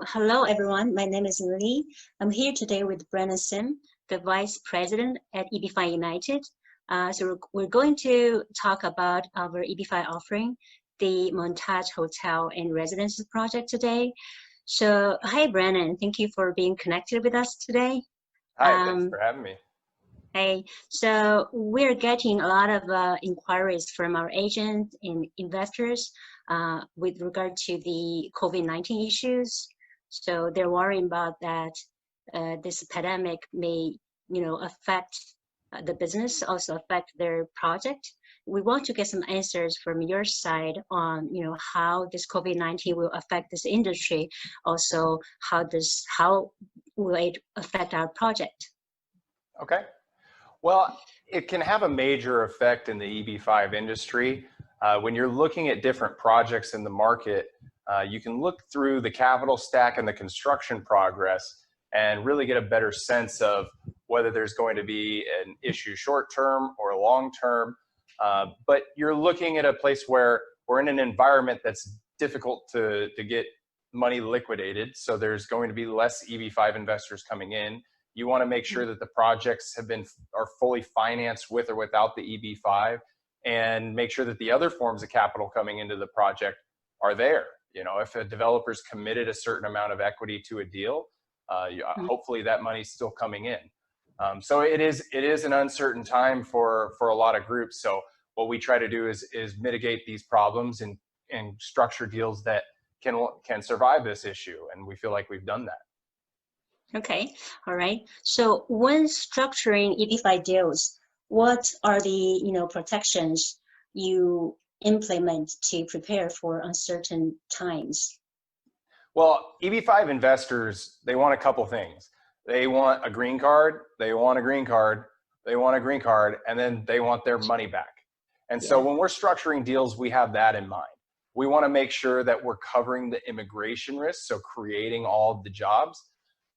Hello, everyone. My name is Lee. I'm here today with Brennan Sim, the Vice President at EB5UNITED. So we're going to talk about our EB5 offering, the Montage Hotel and Residences project today. So, hi, Brennan. Thank you for being connected with us today. Hi, thanks for having me. Hey, so we're getting a lot of inquiries from our agents and investors with regard to the COVID-19 issues. So they're worrying about that this pandemic may, affect the business, also affect their project. We want to get some answers from your side on, how this COVID-19 will affect this industry. Also, how will it affect our project? Okay. Well, it can have a major effect in the EB5 industry. When you're looking at different projects in the market, you can look through the capital stack and the construction progress and really get a better sense of whether there's going to be an issue short-term or long-term. But you're looking at a place where we're in an environment that's difficult to get money liquidated. So there's going to be less EB5 investors coming in. You want to make sure that the projects are fully financed with or without the EB5, and make sure that the other forms of capital coming into the project are there. If a developer's committed a certain amount of equity to a deal, hopefully that money's still coming in. So it is an uncertain time for a lot of groups. So what we try to do is mitigate these problems and structure deals that can survive this issue, and we feel like we've done that. Okay, all right. So when structuring EB5 deals, what are the protections you implement to prepare for uncertain times? Well, EB5 investors, they want a couple things. They want a green card, they want a green card, they want a green card, and then they want their money back. And so when we're structuring deals, we have that in mind. We want to make sure that we're covering the immigration risk, so creating all of the jobs.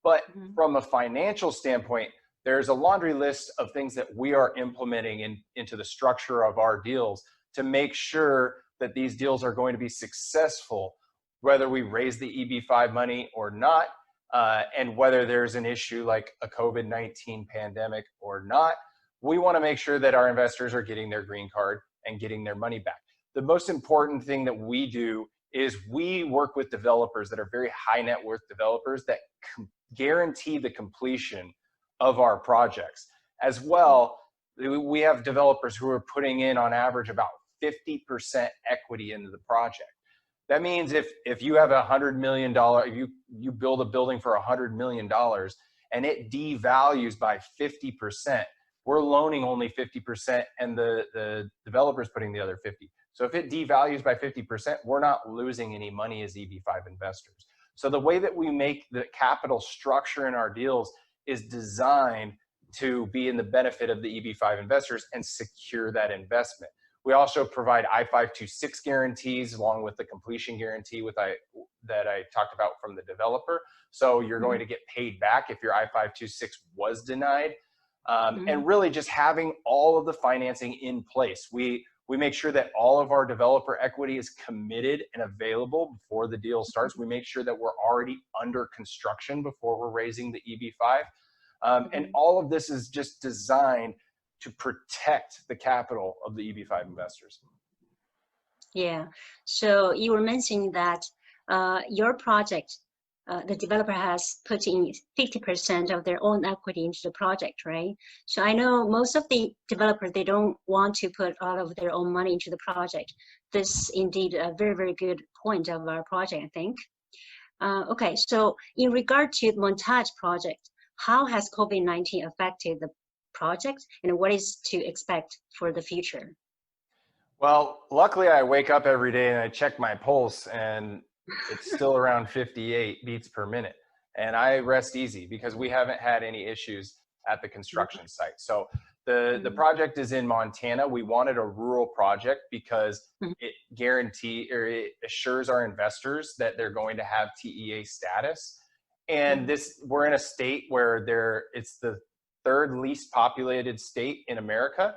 But from a financial standpoint, there's a laundry list of things that we are implementing into the structure of our deals to make sure that these deals are going to be successful, whether we raise the EB5 money or not, and whether there's an issue like a COVID-19 pandemic or not. We want to make sure that our investors are getting their green card and getting their money back. The most important thing that we do is we work with developers that are very high net worth developers that guarantee the completion of our projects. As well, we have developers who are putting in on average about 50% equity into the project. That means if you have $100 million, if you build a building for $100 million and it devalues by 50%, we're loaning only 50% and the developer's putting the other 50. So if it devalues by 50%, we're not losing any money as EB5 investors. So the way that we make the capital structure in our deals is designed to be in the benefit of the EB5 investors and secure that investment. We also provide I-526 guarantees along with the completion guarantee that I talked about from the developer. So you're going to get paid back if your I-526 was denied. And really just having all of the financing in place. We make sure that all of our developer equity is committed and available before the deal starts. We make sure that we're already under construction before we're raising the EB5. And all of this is just designed to protect the capital of the EB5 investors. Yeah, so you were mentioning that your project, the developer has put in 50% of their own equity into the project, right? So I know most of the developers, they don't want to put all of their own money into the project. This is indeed a very, very good point of our project, I think. Okay, so in regard to the Montage project, how has COVID-19 affected the project and what is to expect for the future? Well, luckily I wake up every day and I check my pulse and it's still around 58 beats per minute. And I rest easy because we haven't had any issues at the construction site. So the project is in Montana. We wanted a rural project because it assures our investors that they're going to have TEA status. And we're in a state where it's the third least populated state in America.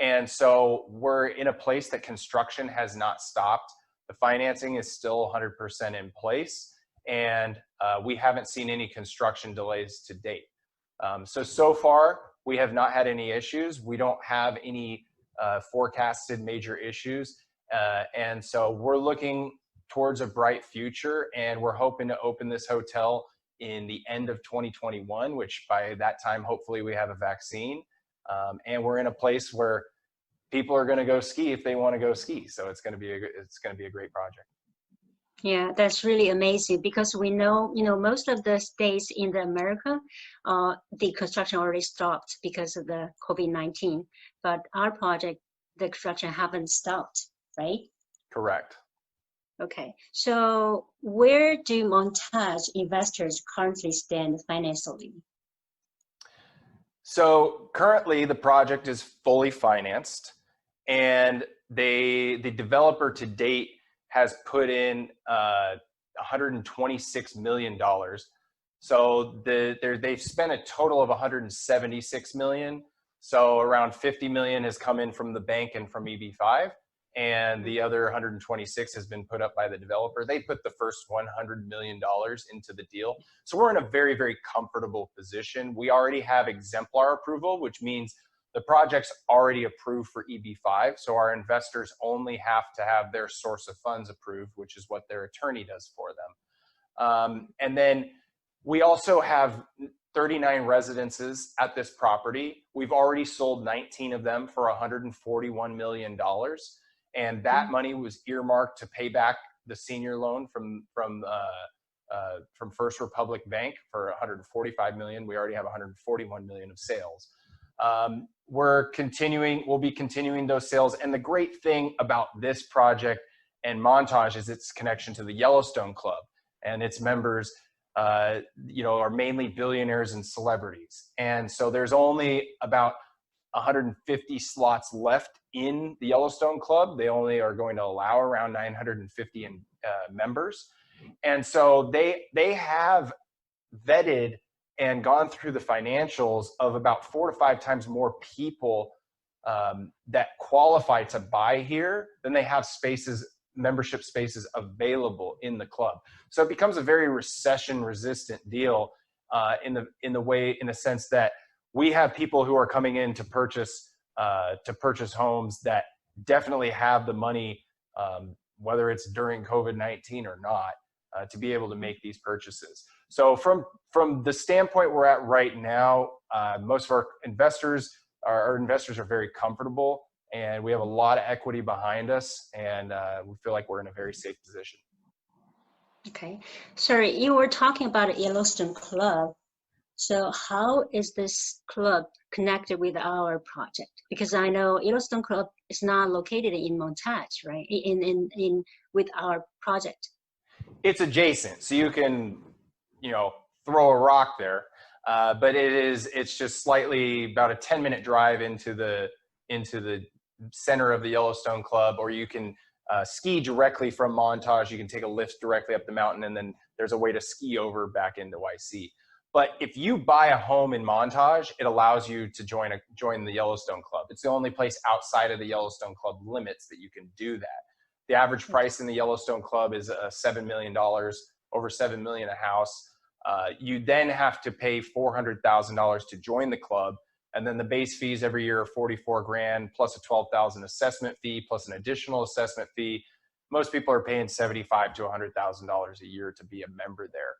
And so we're in a place that construction has not stopped. The financing is still 100% in place, and we haven't seen any construction delays to date. So far, we have not had any issues. We don't have any forecasted major issues. And so we're looking towards a bright future, and we're hoping to open this hotel in the end of 2021, which by that time, hopefully we have a vaccine. And we're in a place where people are going to go ski if they want to go ski. So it's going to be a great project. Yeah, that's really amazing, because we know, most of the states in America, the construction already stopped because of the COVID-19. But our project, the construction haven't stopped, right? Correct. Okay, so where do Montage investors currently stand financially? So currently the project is fully financed, and the developer to date has put in $126 million. So they've spent a total of $176 million. So around $50 million has come in from the bank and from EB5, and the other 126 has been put up by the developer. They put the first $100 million into the deal. So we're in a very, very comfortable position. We already have exemplar approval, which means the project's already approved for EB5. So our investors only have to have their source of funds approved, which is what their attorney does for them. And then we also have 39 residences at this property. We've already sold 19 of them for $141 million. And that money was earmarked to pay back the senior loan from First Republic Bank for $145 million. We already have $141 million of sales. We'll be continuing those sales. And the great thing about this project and Montage is its connection to the Yellowstone Club, and its members, are mainly billionaires and celebrities. And so there's only about 150 slots left in the Yellowstone Club. They only are going to allow around 950 members. And so they have vetted and gone through the financials of about 4 to 5 times more people that qualify to buy here than they have membership spaces available in the club. So it becomes a very recession-resistant deal in the sense that we have people who are coming in to purchase homes that definitely have the money, whether it's during COVID-19 or not, to be able to make these purchases. So from the standpoint we're at right now, most of our investors are very comfortable, and we have a lot of equity behind us, and we feel like we're in a very safe position. Okay, sorry, you were talking about Yellowstone Club. So how is this club connected with our project? Because I know Yellowstone Club is not located in Montage, right? With our project. It's adjacent, so you can, throw a rock there, but it's just slightly about a 10-minute drive into the center of the Yellowstone Club, or you can ski directly from Montage. You can take a lift directly up the mountain, and then there's a way to ski over back into YC. But if you buy a home in Montage, it allows you to join the Yellowstone Club. It's the only place outside of the Yellowstone Club limits that you can do that. The average price in the Yellowstone Club is $7 million, over $7 million a house. You then have to pay $400,000 to join the club, and then the base fees every year are $44,000 plus a $12,000 assessment fee plus an additional assessment fee. Most people are paying $75,000 to $100,000 a year to be a member there.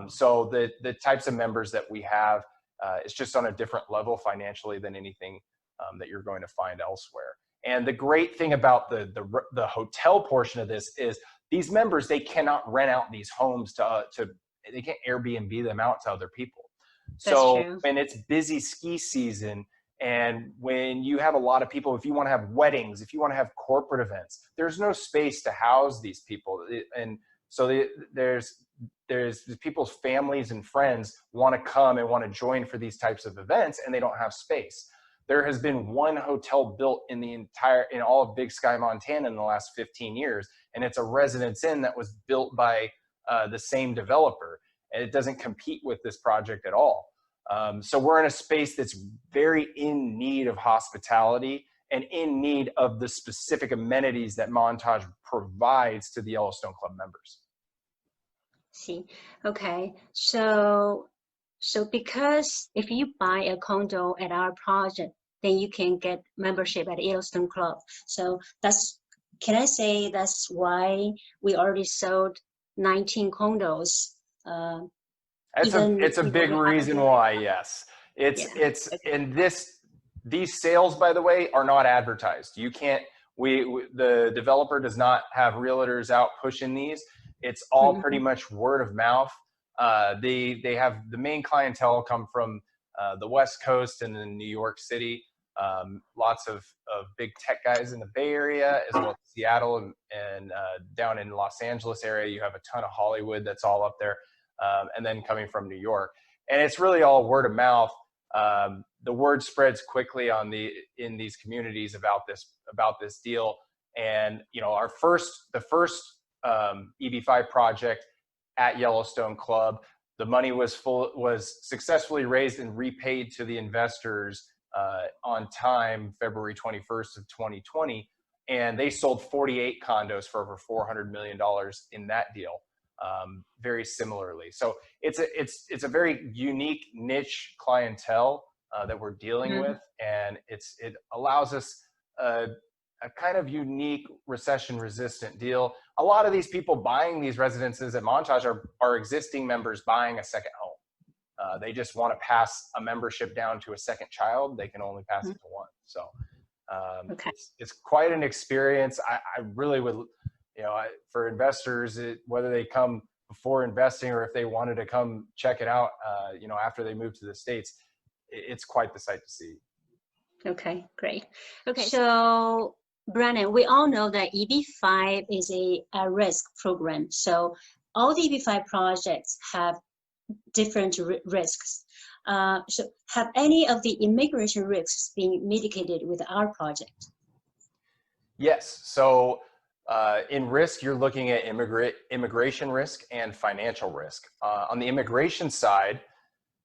So the types of members that we have, it's just on a different level financially than anything that you're going to find elsewhere. And the great thing about the hotel portion of this is these members, they cannot rent out these homes they can't Airbnb them out to other people. So when it's busy ski season, and when you have a lot of people, if you want to have weddings, if you want to have corporate events, there's no space to house these people. And so there's people's families and friends want to come and want to join for these types of events, and they don't have space. There has been one hotel built in all of Big Sky, Montana in the last 15 years. And it's a Residence Inn that was built by the same developer. And it doesn't compete with this project at all. So we're in a space that's very in need of hospitality. and in need of the specific amenities that Montage provides to the Yellowstone Club members. See, okay, so because if you buy a condo at our project, then you can get membership at Yellowstone Club. So can I say that's why we already sold 19 condos? It's a big reason why, yes. And these sales, by the way, are not advertised. You can't, the developer does not have realtors out pushing these. It's all pretty much word of mouth. They have the main clientele come from the West Coast and then New York City. Lots of big tech guys in the Bay Area, as well as Seattle and down in Los Angeles area. You have a ton of Hollywood that's all up there. And then coming from New York. And it's really all word of mouth. The word spreads quickly in these communities about this deal. And the first EB5 project at Yellowstone Club, the money was successfully raised and repaid to the investors on time, February 21st of 2020. And they sold 48 condos for over $400 million in that deal. Very similarly. So it's a very unique niche clientele that we're dealing with, and it allows us a kind of unique recession-resistant deal. A lot of these people buying these residences at Montage are existing members buying a second home. They just want to pass a membership down to a second child. They can only pass it to one. So it's quite an experience. I really would, for investors, whether they come before investing or if they wanted to come check it out, after they move to the States, it's quite the sight to see. Okay, great. Okay, so Brennan, we all know that EB5 is a risk program. So all the EB5 projects have different risks. So have any of the immigration risks been mitigated with our project? Yes. So in risk, you're looking at immigration risk and financial risk. On the immigration side,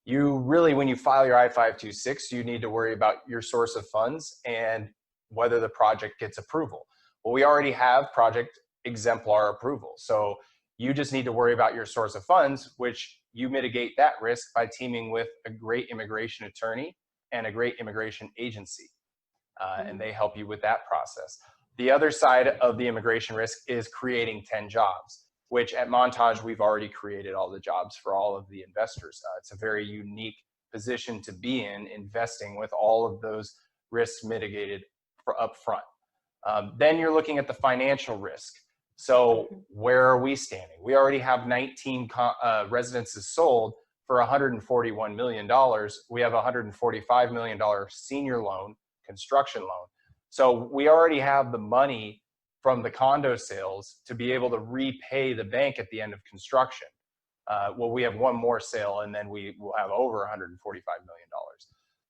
you really, when you file your I-526, you need to worry about your source of funds and whether the project gets approval. Well, we already have project exemplar approval. So you just need to worry about your source of funds, which you mitigate that risk by teaming with a great immigration attorney and a great immigration agency. And they help you with that process. The other side of the immigration risk is creating 10 jobs, which at Montage, we've already created all the jobs for all of the investors. It's a very unique position to be in, investing with all of those risks mitigated up front. Then you're looking at the financial risk. So where are we standing? We already have 19 residences sold for $141 million. We have a $145 million senior loan, construction loan. So we already have the money from the condo sales to be able to repay the bank at the end of construction. Well, we have one more sale and then we will have over $145 million.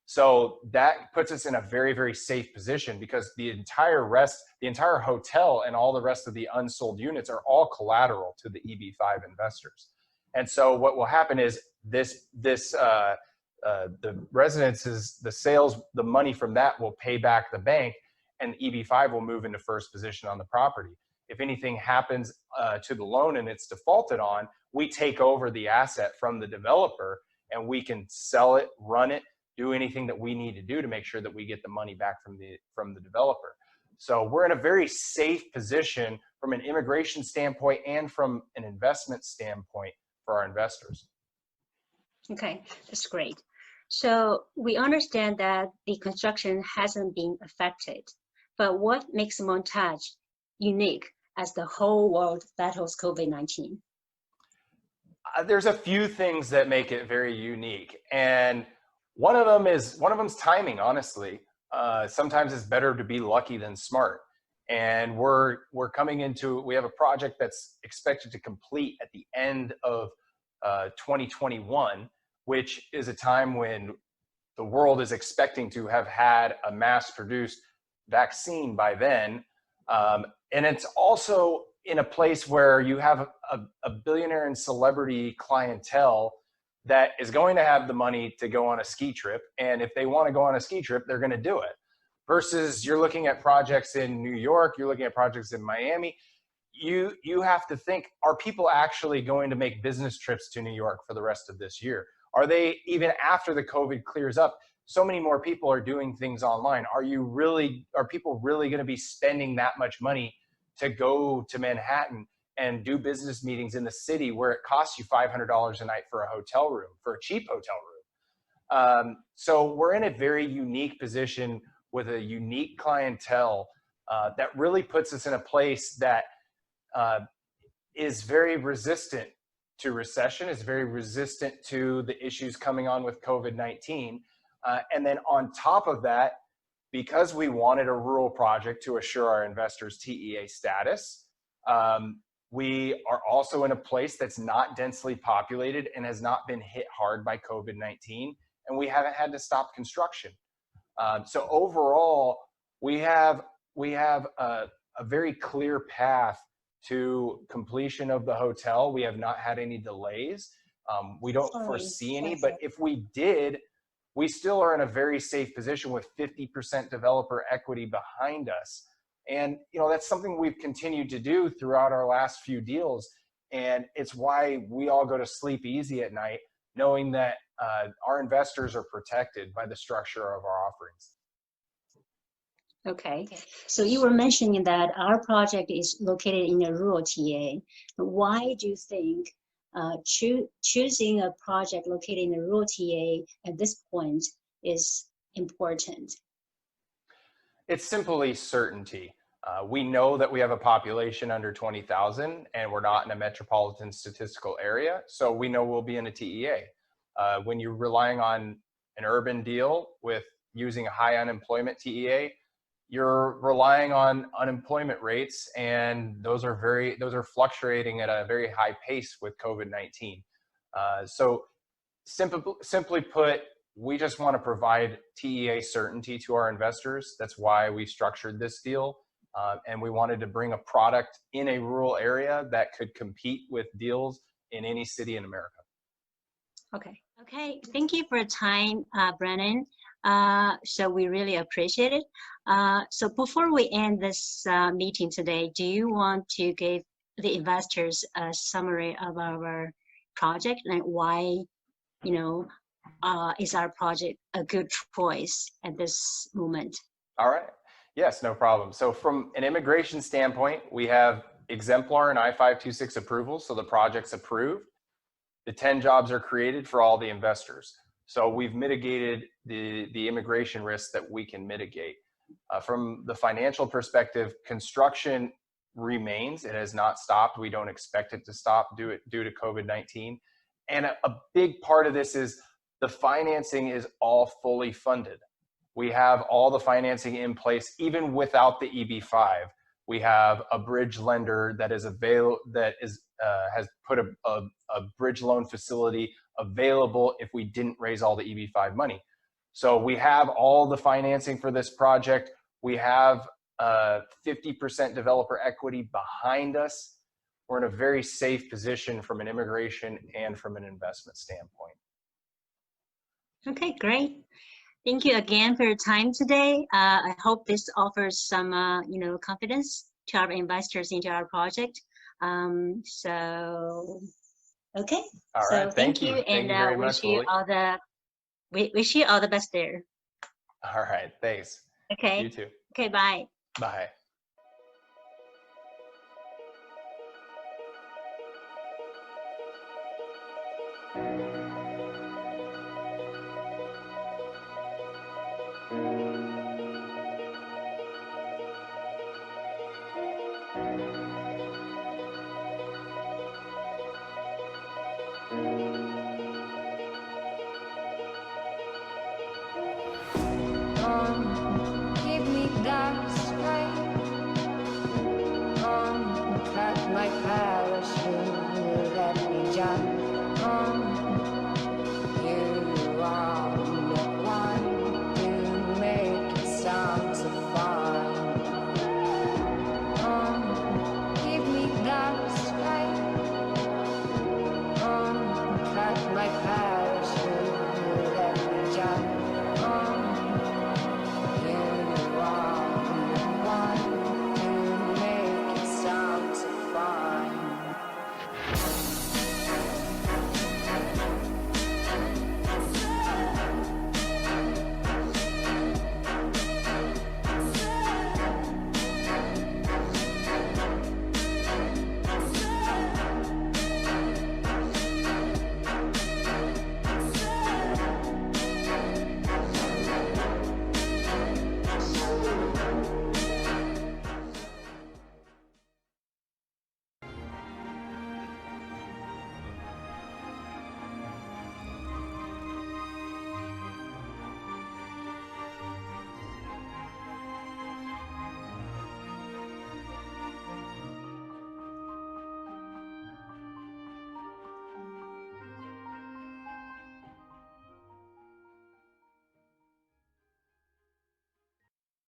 So that puts us in a very, very safe position because the entire hotel and all the rest of the unsold units are all collateral to the EB5 investors. And so what will happen is the residences, the sales, the money from that will pay back the bank, and EB5 will move into first position on the property. If anything happens to the loan and it's defaulted on, we take over the asset from the developer and we can sell it, run it, do anything that we need to do to make sure that we get the money back from the developer. So we're in a very safe position from an immigration standpoint and from an investment standpoint for our investors. Okay, that's great. So we understand that the construction hasn't been affected, but what makes Montage unique as the whole world battles COVID-19? There's a few things that make it very unique, and one of them's timing. Honestly, sometimes it's better to be lucky than smart. And we have a project that's expected to complete at the end of 2021, which is a time when the world is expecting to have had a mass-produced vaccine by then. And it's also in a place where you have a billionaire and celebrity clientele that is going to have the money to go on a ski trip. And if they want to go on a ski trip, they're going to do it. versus you're looking at projects in New York, you're looking at projects in Miami. You have to think, are people actually going to make business trips to New York for the rest of this year? Are they, even after the COVID clears up, so many more people are doing things online. Are people really going to be spending that much money to go to Manhattan and do business meetings in the city where it costs you $500 a night for a hotel room, for a cheap hotel room? So we're in a very unique position with a unique clientele that really puts us in a place that is very resistant to recession, is very resistant to the issues coming on with COVID-19. And then on top of that, because we wanted a rural project to assure our investors TEA status, we are also in a place that's not densely populated and has not been hit hard by COVID-19, and we haven't had to stop construction. So overall, we have a very clear path to completion of the hotel. We have not had any delays. We don't foresee any, but if we did, we still are in a very safe position with 50% developer equity behind us. And that's something we've continued to do throughout our last few deals. And it's why we all go to sleep easy at night, knowing that our investors are protected by the structure of our offerings. Okay, so you were mentioning that our project is located in a rural TA. Why do you think choosing a project located in a rural TA at this point is important? It's simply certainty. We know that we have a population under 20,000 and we're not in a metropolitan statistical area, so we know we'll be in a TEA. When you're relying on an urban deal with using a high unemployment TEA, you're relying on unemployment rates, and those are fluctuating at a very high pace with COVID-19. So simply put, we just want to provide TEA certainty to our investors. That's why we structured this deal. And we wanted to bring a product in a rural area that could compete with deals in any city in America. Okay. Thank you for your time, Brennan. So we really appreciate it. So before we end this meeting today, do you want to give the investors a summary of our project and why, is our project a good choice at this moment? All right. Yes, no problem. So from an immigration standpoint, we have exemplar and I-526 approvals, so the project's approved. The 10 jobs are created for all the investors. So we've mitigated the immigration risks that we can mitigate. From the financial perspective, construction remains. It has not stopped. We don't expect it to stop due to COVID-19. And a big part of this is the financing is all fully funded. We have all the financing in place, even without the EB5. We have a bridge lender that is has put a bridge loan facility available if we didn't raise all the EB5 money. So we have all the financing for this project. We have 50% developer equity behind us. We're in a very safe position from an immigration and from an investment standpoint. Okay, great. Thank you again for your time today. I hope this offers some, confidence to our investors into our project. So, okay. All right. So thank you, and we wish you all the best there. All right. Thanks. Okay. You too. Okay. Bye. Bye.